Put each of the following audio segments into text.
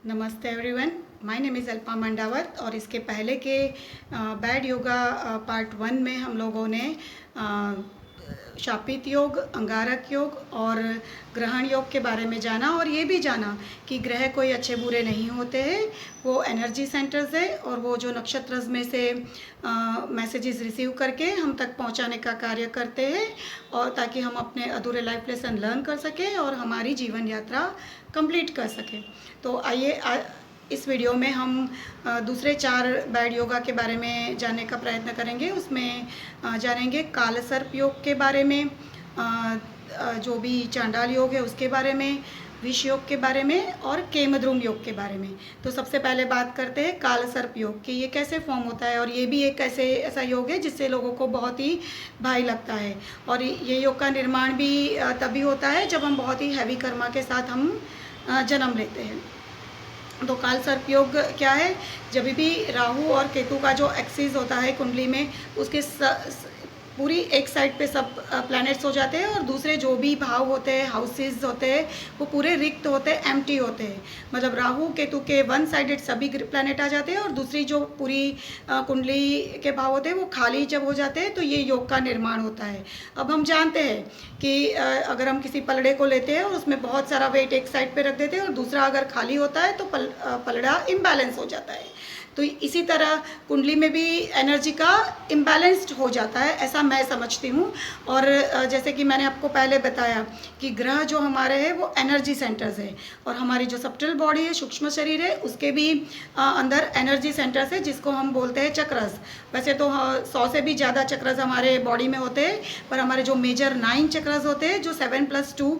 नमस्ते everyone, my name is Alpa Mandawat. और इसके पहले के बैड योगा पार्ट 1 में हम लोगों ने शापित योग, अंगारक योग और ग्रहण योग के बारे में जाना और ये भी जाना कि ग्रह कोई अच्छे बुरे नहीं होते हैं, वो एनर्जी सेंटर्स है और वो जो नक्षत्र में से मैसेजेस रिसीव करके हम तक पहुंचाने का कार्य करते हैं और ताकि हम अपने अधूरे लाइफ लेसन लर्न कर सकें और हमारी जीवन यात्रा कंप्लीट कर सकें। तो आइए इस वीडियो में हम दूसरे 4 बैड योगा के बारे में जानने का प्रयत्न करेंगे। उसमें जानेंगे काल सर्प योग के बारे में, जो भी चांडाल योग है उसके बारे में, विष योग के बारे में और केमद्रुम योग के बारे में। तो सबसे पहले बात करते हैं काल सर्प योग कि ये कैसे फॉर्म होता है। और ये भी एक ऐसा योग है जिससे लोगों को बहुत ही भारी लगता है। और ये योग का निर्माण भी तभी होता है जब हम बहुत ही हैवी कर्मा के साथ हम जन्म लेते हैं। तो काल सर्प योग क्या है? जब भी राहु और केतु का जो एक्सिस होता है कुंडली में, उसके पूरी एक साइड पे सब प्लैनेट्स हो जाते हैं और दूसरे जो भी भाव होते हैं, हाउसेस होते हैं, वो पूरे रिक्त होते हैं, एम्प्टी होते हैं। मतलब राहु केतु के वन साइडेड सभी प्लैनेट आ जाते हैं और दूसरी जो पूरी कुंडली के भाव होते हैं वो खाली जब हो जाते हैं तो ये योग का निर्माण होता है। अब हम जानते हैं कि अगर हम किसी पलड़े को लेते हैं और उसमें बहुत सारा वेट एक साइड पे रख देते हैं और दूसरा अगर खाली होता है तो पलड़ा इम्बैलेंस हो जाता है। तो इसी तरह कुंडली में भी एनर्जी का इम्बैलेंस्ड हो जाता है, ऐसा मैं समझती हूँ। और जैसे कि मैंने आपको पहले बताया कि ग्रह जो हमारे हैं वो एनर्जी सेंटर्स है और हमारी जो सब्टल बॉडी है, सूक्ष्म शरीर है, उसके भी अंदर एनर्जी सेंटर्स है जिसको हम बोलते हैं चक्रस। वैसे तो 100 से भी ज़्यादा चक्रस हमारे बॉडी में होते हैं, पर हमारे जो मेजर 9 चक्रस होते हैं, जो 7+2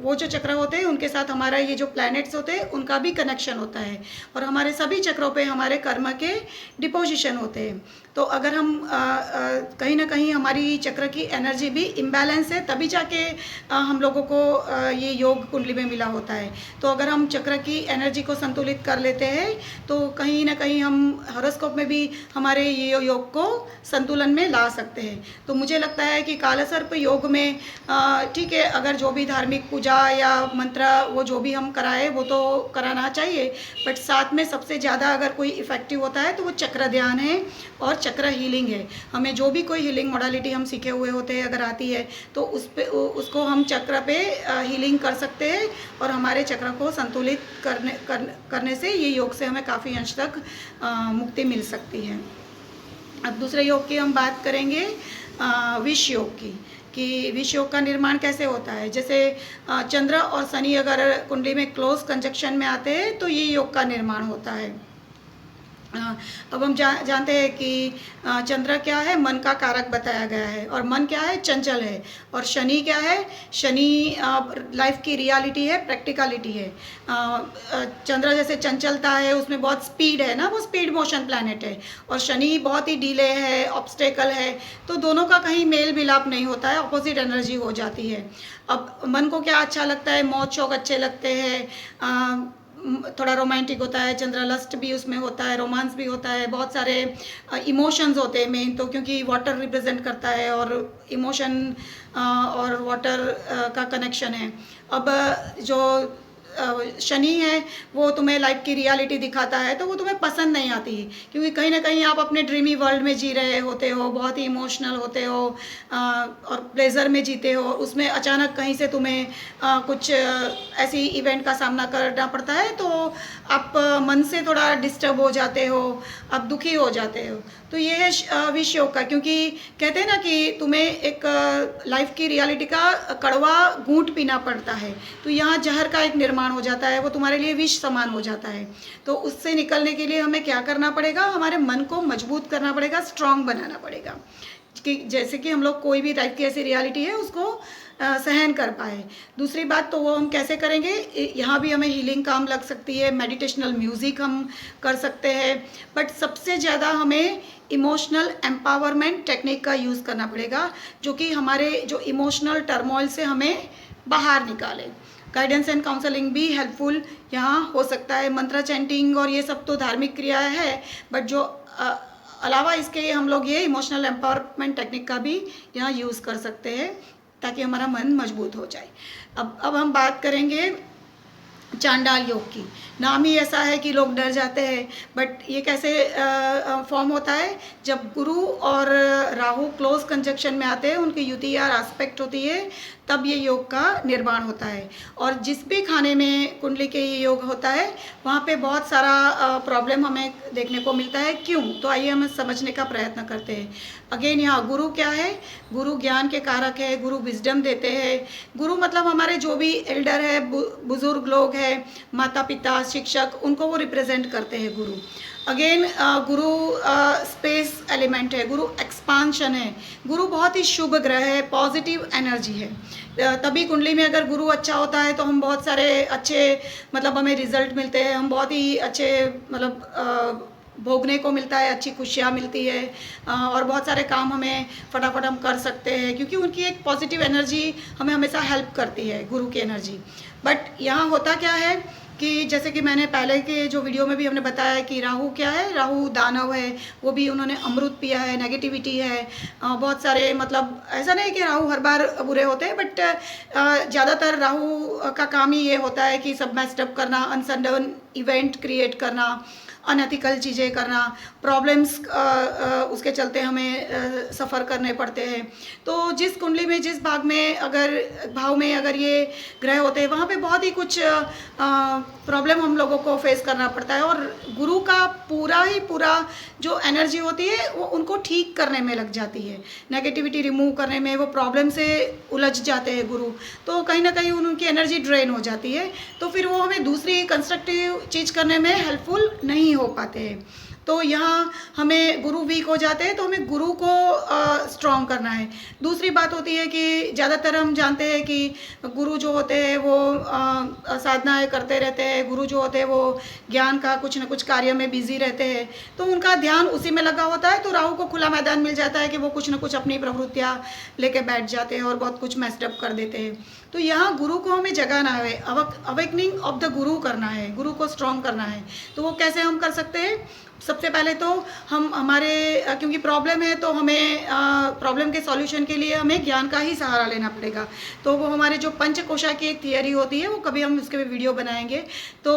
वो जो चक्र होते हैं उनके साथ हमारा ये जो प्लैनेट्स होते हैं उनका भी कनेक्शन होता है और हमारे सभी चक्रों पे हमारे कर्म के डिपोजिशन होते हैं। तो अगर हम कहीं ना कहीं हमारी चक्र की एनर्जी भी इम्बैलेंस है, तभी जाके हम लोगों को ये योग कुंडली में मिला होता है। तो अगर हम चक्र की एनर्जी को संतुलित कर लेते हैं तो कहीं ना कहीं हम हॉरोस्कोप में भी हमारे ये योग को संतुलन में ला सकते हैं। तो मुझे लगता है कि कालसर्प योग में ठीक है, अगर जो भी धार्मिक पूजा या मंत्र वो जो भी हम कराए वो तो कराना चाहिए, बट साथ में सबसे ज़्यादा अगर कोई इफ़ेक्टिव होता है तो वो चक्र ध्यान है और चक्र हीलिंग है। हमें जो भी कोई हीलिंग मॉडलिटी हम सीखे हुए होते हैं अगर आती है तो उसको हम चक्र पे हीलिंग कर सकते हैं और हमारे चक्र को संतुलित करने से ये योग से हमें काफ़ी अंश तक मुक्ति मिल सकती है। अब दूसरे योग की हम बात करेंगे विष योग की, कि विष योग का निर्माण कैसे होता है। जैसे चंद्र और शनि अगर कुंडली में क्लोज कंजक्शन में आते हैं तो ये योग का निर्माण होता है। अब हम जानते हैं कि चंद्र क्या है? मन का कारक बताया गया है और मन क्या है? चंचल है। और शनि क्या है? शनि लाइफ की रियलिटी है, प्रैक्टिकलिटी है। चंद्र जैसे चंचलता है, उसमें बहुत स्पीड है ना, वो स्पीड मोशन प्लैनेट है, और शनि बहुत ही डिले है, ऑब्स्टेकल है। तो दोनों का कहीं मेल मिलाप नहीं होता है, अपोजिट एनर्जी हो जाती है। अब मन को क्या अच्छा लगता है? मौज शौक अच्छे लगते हैं, थोड़ा रोमांटिक होता है, चंद्र लस्ट भी उसमें होता है, रोमांस भी होता है, बहुत सारे इमोशंस होते हैं मेन तो, क्योंकि वाटर रिप्रेजेंट करता है और इमोशन और वाटर का कनेक्शन है। अब जो शनि है वो तुम्हें लाइफ की रियलिटी दिखाता है तो वो तुम्हें पसंद नहीं आती, क्योंकि कहीं ना कहीं आप अपने ड्रीमी वर्ल्ड में जी रहे होते हो, बहुत ही इमोशनल होते हो और प्लेजर में जीते हो। उसमें अचानक कहीं से तुम्हें कुछ ऐसी इवेंट का सामना करना पड़ता है तो आप मन से थोड़ा डिस्टर्ब हो जाते हो, आप दुखी हो जाते हो। तो ये है विष योग का, क्योंकि कहते हैं ना कि तुम्हें एक लाइफ की रियलिटी का कड़वा घूंट पीना पड़ता है, तो यहाँ जहर का एक निर्माण हो जाता है, वो तुम्हारे लिए विष समान हो जाता है। तो उससे निकलने के लिए हमें क्या करना पड़ेगा? हमारे मन को मजबूत करना पड़ेगा, स्ट्रांग बनाना पड़ेगा, कि जैसे कि हम लोग कोई भी लाइफ की ऐसी रियलिटी है उसको सहन कर पाए। दूसरी बात तो वो हम कैसे करेंगे? यहाँ भी हमें हीलिंग काम लग सकती है, मेडिटेशनल म्यूज़िक हम कर सकते हैं, बट सबसे ज़्यादा हमें इमोशनल एम्पावरमेंट टेक्निक का यूज़ करना पड़ेगा, जो कि हमारे जो इमोशनल टर्मोइल से हमें बाहर निकाले। गाइडेंस एंड काउंसलिंग भी हेल्पफुल यहाँ हो सकता है। मंत्र चैंटिंग और ये सब तो धार्मिक क्रिया है, बट जो अलावा इसके हम लोग ये इमोशनल एम्पावरमेंट टेक्निक का भी यहाँ यूज़ कर सकते हैं ताकि हमारा मन मजबूत हो जाए। अब हम बात करेंगे चांडाल योग की। नाम ही ऐसा है कि लोग डर जाते हैं, बट ये कैसे फॉर्म होता है, जब गुरु और राहु क्लोज कंजक्शन में आते हैं, उनकी युति या एस्पेक्ट होती है, तब ये योग का निर्माण होता है। और जिस भी खाने में कुंडली के ये योग होता है, वहाँ पे बहुत सारा प्रॉब्लम हमें देखने को मिलता है। क्यों? तो आइए हम समझने का प्रयत्न करते हैं। अगेन यहाँ गुरु क्या है? गुरु ज्ञान के कारक है, गुरु विजडम देते हैं। गुरु मतलब हमारे जो भी एल्डर है, बुजुर्ग लोग हैं, माता पिता, शिक्षक, उनको वो रिप्रेजेंट करते हैं गुरु। अगेन गुरु स्पेस एलिमेंट है, गुरु एक्सपांशन है, गुरु बहुत ही शुभ ग्रह है, पॉजिटिव एनर्जी है। तभी कुंडली में अगर गुरु अच्छा होता है तो हम बहुत सारे अच्छे मतलब हमें रिजल्ट मिलते हैं, हम बहुत ही अच्छे मतलब भोगने को मिलता है, अच्छी खुशियाँ मिलती है, और बहुत सारे काम हमें फटाफट हम कर सकते हैं, क्योंकि उनकी एक पॉजिटिव एनर्जी हमें हमेशा हेल्प करती है, गुरु की एनर्जी। बट यहाँ होता क्या है कि जैसे कि मैंने पहले के जो वीडियो में भी हमने बताया कि राहु क्या है, राहु दानव है, वो भी उन्होंने अमृत पिया है, नेगेटिविटी है, बहुत सारे मतलब ऐसा नहीं कि राहु हर बार बुरे होते हैं, बट ज़्यादातर राहु का काम ही ये होता है कि सब मैस्टअप करना, अनसडन इवेंट क्रिएट करना, अनएथिकल चीज़ें करना, प्रॉब्लम्स उसके चलते हमें सफ़र करने पड़ते हैं। तो जिस कुंडली में जिस भाव में अगर ये ग्रह होते हैं, वहाँ पे बहुत ही कुछ प्रॉब्लम हम लोगों को फेस करना पड़ता है, और गुरु का पूरा जो एनर्जी होती है वो उनको ठीक करने में लग जाती है, नेगेटिविटी रिमूव करने में, वो प्रॉब्लम से उलझ जाते हैं गुरु। तो कहीं ना कहीं उनकी एनर्जी ड्रेन हो जाती है, तो फिर वो हमें दूसरी कंस्ट्रक्टिव चीज़ करने में हेल्पफुल नहीं हो पाते हैं। तो यहाँ हमें गुरु वीक हो जाते हैं, तो हमें गुरु को स्ट्रॉन्ग करना है। दूसरी बात होती है कि ज़्यादातर हम जानते हैं कि गुरु जो होते हैं वो साधनाएं करते रहते हैं, गुरु जो होते हैं वो ज्ञान का कुछ न कुछ कार्य में बिजी रहते हैं, तो उनका ध्यान उसी में लगा होता है, तो राहु को खुला मैदान मिल जाता है कि वो कुछ न कुछ अपनी प्रवृत्तियाँ लेके बैठ जाते हैं और बहुत कुछ मैस्टअप कर देते हैं। तो यहाँ गुरु को हमें जगाना है, अवेकनिंग ऑफ द गुरु करना है, गुरु को स्ट्रॉन्ग करना है। तो वो कैसे हम कर सकते हैं? सबसे पहले तो हम हमारे क्योंकि प्रॉब्लम है, तो हमें प्रॉब्लम के सॉल्यूशन के लिए हमें ज्ञान का ही सहारा लेना पड़ेगा। तो वो हमारे जो पंचकोशा की एक थियरी होती है, वो कभी हम उसके वीडियो बनाएंगे, तो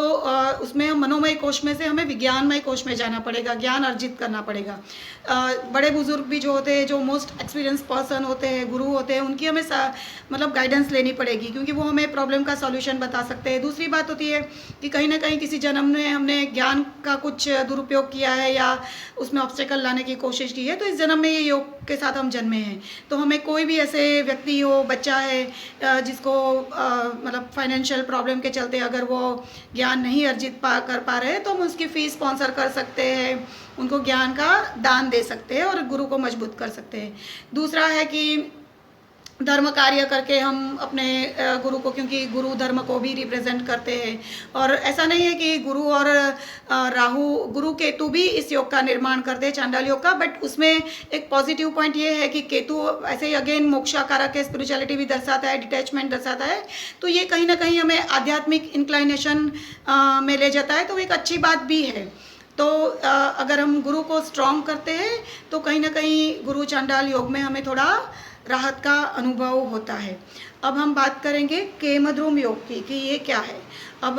उसमें हम मनोमय कोश में से हमें विज्ञानमय कोश में जाना पड़ेगा, ज्ञान अर्जित करना पड़ेगा। बड़े बुजुर्ग भी जो होते हैं, जो मोस्ट एक्सपीरियंस पर्सन होते हैं, गुरु होते हैं, उनकी हमें मतलब गाइडेंस लेनी पड़ेगी, क्योंकि वो हमें प्रॉब्लम का सॉल्यूशन बता सकते हैं। दूसरी बात होती है कि कहीं ना कहीं किसी जन्म में हमने ज्ञान का कुछ दुरुपयोग किया है या उसमें ऑब्स्टेकल लाने की कोशिश की है, तो इस जन्म में ये योग के साथ हम जन्मे हैं। तो हमें कोई भी ऐसे व्यक्ति हो, बच्चा है जिसको मतलब फाइनेंशियल प्रॉब्लम के चलते अगर वो ज्ञान नहीं अर्जित कर पा रहे हैं, तो हम उसकी फ़ीस स्पॉन्सर कर सकते हैं, उनको ज्ञान का दान दे सकते हैं और गुरु को मजबूत कर सकते हैं। दूसरा है कि धर्म कार्य करके हम अपने गुरु को, क्योंकि गुरु धर्म को भी रिप्रेजेंट करते हैं, और ऐसा नहीं है कि गुरु और गुरु केतु भी इस योग का निर्माण करते हैं, चांडाल योग का, बट उसमें एक पॉजिटिव पॉइंट ये है कि केतु ऐसे ही अगेन मोक्षाकारक है, स्पिरिचुअलिटी भी दर्शाता है, डिटैचमेंट दर्शाता है, तो ये कहीं ना कहीं हमें आध्यात्मिक इंक्लाइनेशन में ले जाता है, तो एक अच्छी बात भी है। तो अगर हम गुरु को स्ट्रॉन्ग करते हैं, तो कहीं ना कहीं गुरु चांडाल योग में हमें थोड़ा राहत का अनुभव होता है। अब हम बात करेंगे केमद्रुम योग की कि ये क्या है। अब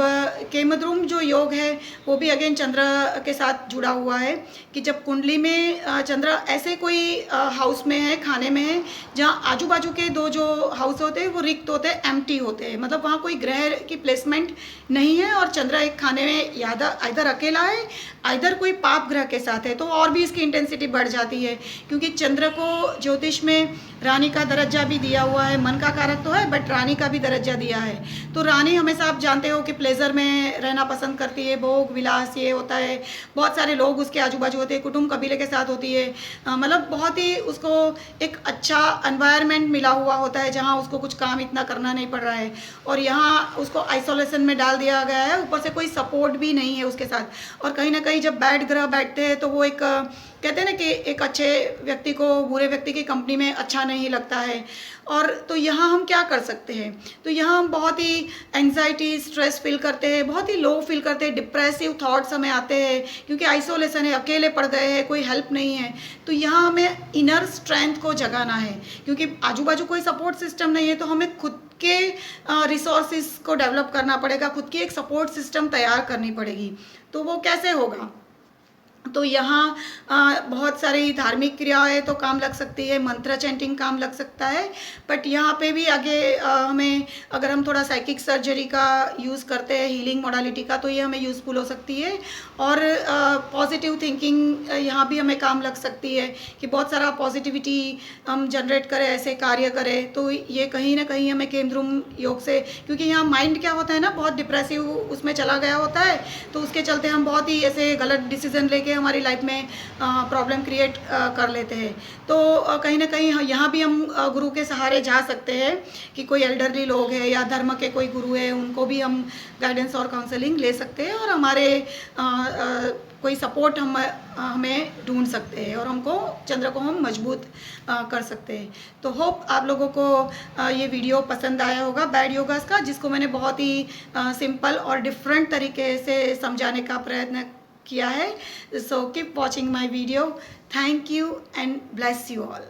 केमद्रुम जो योग है वो भी अगेन चंद्र के साथ जुड़ा हुआ है, कि जब कुंडली में चंद्र ऐसे कोई हाउस में है, खाने में है, जहाँ आजू बाजू के दो जो हाउस होते हैं वो रिक्त होते हैं, एम्प्टी होते हैं, मतलब वहाँ कोई ग्रह की प्लेसमेंट नहीं है, और चंद्र एक खाने में इधर अकेला है, इधर कोई पाप ग्रह के साथ है, तो और भी इसकी इंटेंसिटी बढ़ जाती है, क्योंकि चंद्र को ज्योतिष में रानी का दर्जा भी दिया हुआ है, मन का कारक तो है बट रानी का भी दर्जा दिया है। तो रानी हमेशा आप जानते हो कि प्लेजर में रहना पसंद करती है, भोग विलास ये होता है, बहुत सारे लोग उसके आजू बाजू होते हैं, कुटुंब कबीले के साथ होती है, मतलब बहुत ही उसको एक अच्छा एनवायरनमेंट मिला हुआ होता है, जहाँ उसको कुछ काम इतना करना नहीं पड़ रहा है, और यहाँ उसको आइसोलेशन में डाल दिया गया है, ऊपर से कोई सपोर्ट भी नहीं है उसके साथ। और कहीं ना कहीं जब बैड ग्रह बैठते हैं तो वो एक कहते हैं ना कि एक अच्छे व्यक्ति को बुरे व्यक्ति की कंपनी में अच्छा नहीं लगता है। और तो यहाँ हम क्या कर सकते हैं, तो यहाँ हम बहुत ही एंजाइटी स्ट्रेस फील करते हैं, बहुत ही लो फील करते हैं, डिप्रेसिव थॉट्स हमें आते हैं, क्योंकि आइसोलेशन है, अकेले पड़ गए हैं, कोई हेल्प नहीं है। तो यहाँ हमें इनर स्ट्रेंथ को जगाना है, क्योंकि आजू बाजू कोई सपोर्ट सिस्टम नहीं है, तो हमें खुद के रिसोर्सेज को डेवलप करना पड़ेगा, खुद की एक सपोर्ट सिस्टम तैयार करनी पड़ेगी। तो वो कैसे होगा? तो यहाँ बहुत सारी धार्मिक क्रियाएं तो काम लग सकती है, मंत्र चैंटिंग काम लग सकता है, बट यहाँ पे भी आगे हमें अगर हम थोड़ा साइकिक सर्जरी का यूज़ करते हैं, हीलिंग मोडालिटी का, तो ये हमें यूज़फुल हो सकती है। और पॉजिटिव थिंकिंग यहाँ भी हमें काम लग सकती है कि बहुत सारा पॉजिटिविटी हम जनरेट करें, ऐसे कार्य करें। तो ये कहीं ना कहीं हमें केंद्रुम योग से, क्योंकि यहाँ माइंड क्या होता है ना, बहुत डिप्रेसिव उसमें चला गया होता है, तो उसके चलते हम बहुत ही ऐसे गलत डिसीजन लेके हमारी लाइफ में प्रॉब्लम क्रिएट कर लेते हैं। तो कहीं ना कहीं यहाँ भी हम गुरु के सहारे जा सकते हैं कि कोई एल्डरली लोग हैं या धर्म के कोई गुरु है, उनको भी हम गाइडेंस और काउंसलिंग ले सकते हैं, और हमारे कोई सपोर्ट हमें ढूंढ सकते हैं और हमको चंद्र को हम मजबूत कर सकते हैं। तो होप आप लोगों को ये वीडियो पसंद आया होगा बैड योगास का, जिसको मैंने बहुत ही सिंपल और डिफरेंट तरीके से समझाने का प्रयत्न किया है। So keep watching my video. Thank you and bless you all.